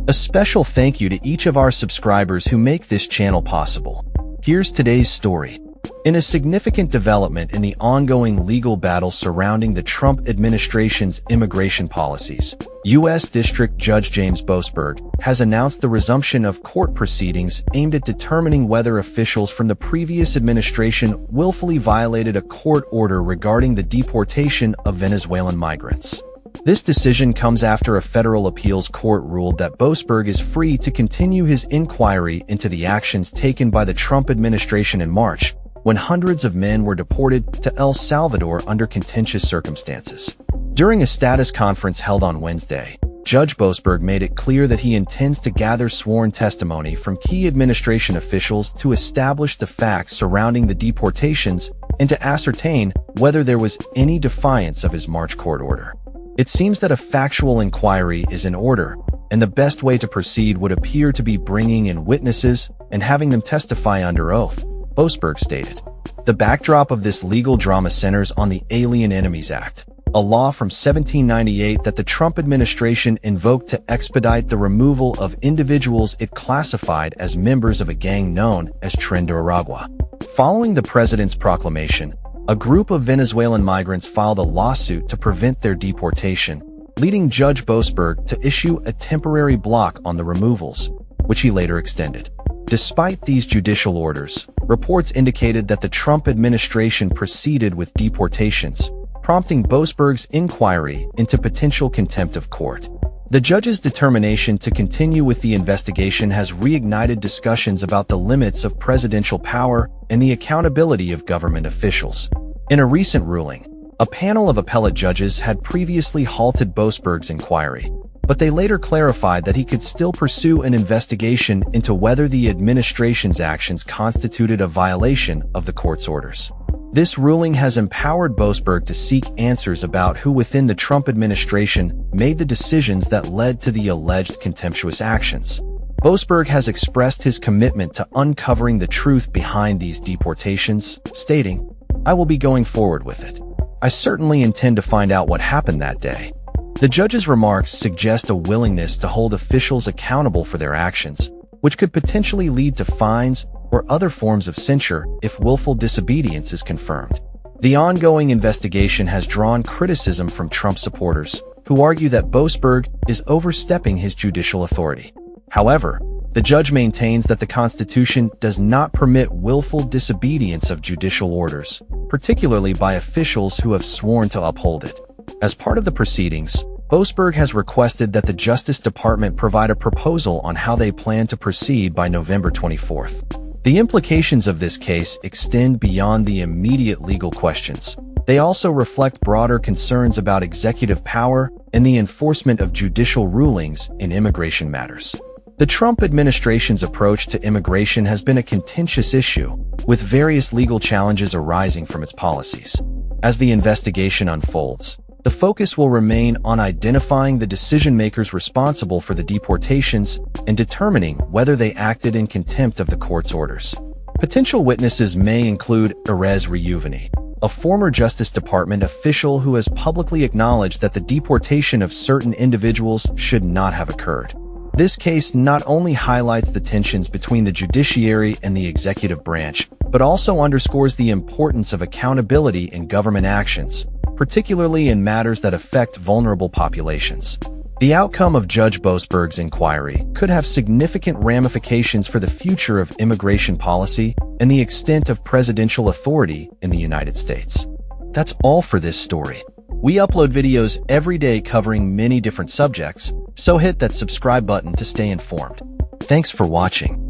A special thank you to each of our subscribers who make this channel possible. Here's today's story. In a significant development in the ongoing legal battle surrounding the Trump administration's immigration policies, U.S. District Judge James Boasberg has announced the resumption of court proceedings aimed at determining whether officials from the previous administration willfully violated a court order regarding the deportation of Venezuelan migrants. This decision comes after a federal appeals court ruled that Boasberg is free to continue his inquiry into the actions taken by the Trump administration in March, when hundreds of men were deported to El Salvador under contentious circumstances. During a status conference held on Wednesday, Judge Boasberg made it clear that he intends to gather sworn testimony from key administration officials to establish the facts surrounding the deportations and to ascertain whether there was any defiance of his March court order. It seems that a factual inquiry is in order, and the best way to proceed would appear to be bringing in witnesses and having them testify under oath, Boasberg stated. The backdrop of this legal drama centers on the Alien Enemies Act, a law from 1798 that the Trump administration invoked to expedite the removal of individuals it classified as members of a gang known as Tren de Aragua. Following the president's proclamation, a group of Venezuelan migrants filed a lawsuit to prevent their deportation, leading Judge Boasberg to issue a temporary block on the removals, which he later extended. Despite these judicial orders, reports indicated that the Trump administration proceeded with deportations, prompting Boasberg's inquiry into potential contempt of court. The judge's determination to continue with the investigation has reignited discussions about the limits of presidential power and the accountability of government officials. In a recent ruling, a panel of appellate judges had previously halted Boasberg's inquiry, but they later clarified that he could still pursue an investigation into whether the administration's actions constituted a violation of the court's orders. This ruling has empowered Boasberg to seek answers about who within the Trump administration made the decisions that led to the alleged contemptuous actions. Boasberg has expressed his commitment to uncovering the truth behind these deportations, stating, "I will be going forward with it. I certainly intend to find out what happened that day." The judge's remarks suggest a willingness to hold officials accountable for their actions, which could potentially lead to fines or other forms of censure if willful disobedience is confirmed. The ongoing investigation has drawn criticism from Trump supporters, who argue that Boasberg is overstepping his judicial authority. However, the judge maintains that the Constitution does not permit willful disobedience of judicial orders, particularly by officials who have sworn to uphold it. As part of the proceedings, Boasberg has requested that the Justice Department provide a proposal on how they plan to proceed by November 24th. The implications of this case extend beyond the immediate legal questions. They also reflect broader concerns about executive power and the enforcement of judicial rulings in immigration matters. The Trump administration's approach to immigration has been a contentious issue, with various legal challenges arising from its policies. As the investigation unfolds, the focus will remain on identifying the decision-makers responsible for the deportations and determining whether they acted in contempt of the court's orders. Potential witnesses may include Erez Reuveni, a former Justice Department official who has publicly acknowledged that the deportation of certain individuals should not have occurred. This case not only highlights the tensions between the judiciary and the executive branch, but also underscores the importance of accountability in government actions, particularly in matters that affect vulnerable populations. The outcome of Judge Boasberg's inquiry could have significant ramifications for the future of immigration policy and the extent of presidential authority in the United States. That's all for this story. We upload videos every day covering many different subjects, so hit that subscribe button to stay informed. Thanks for watching.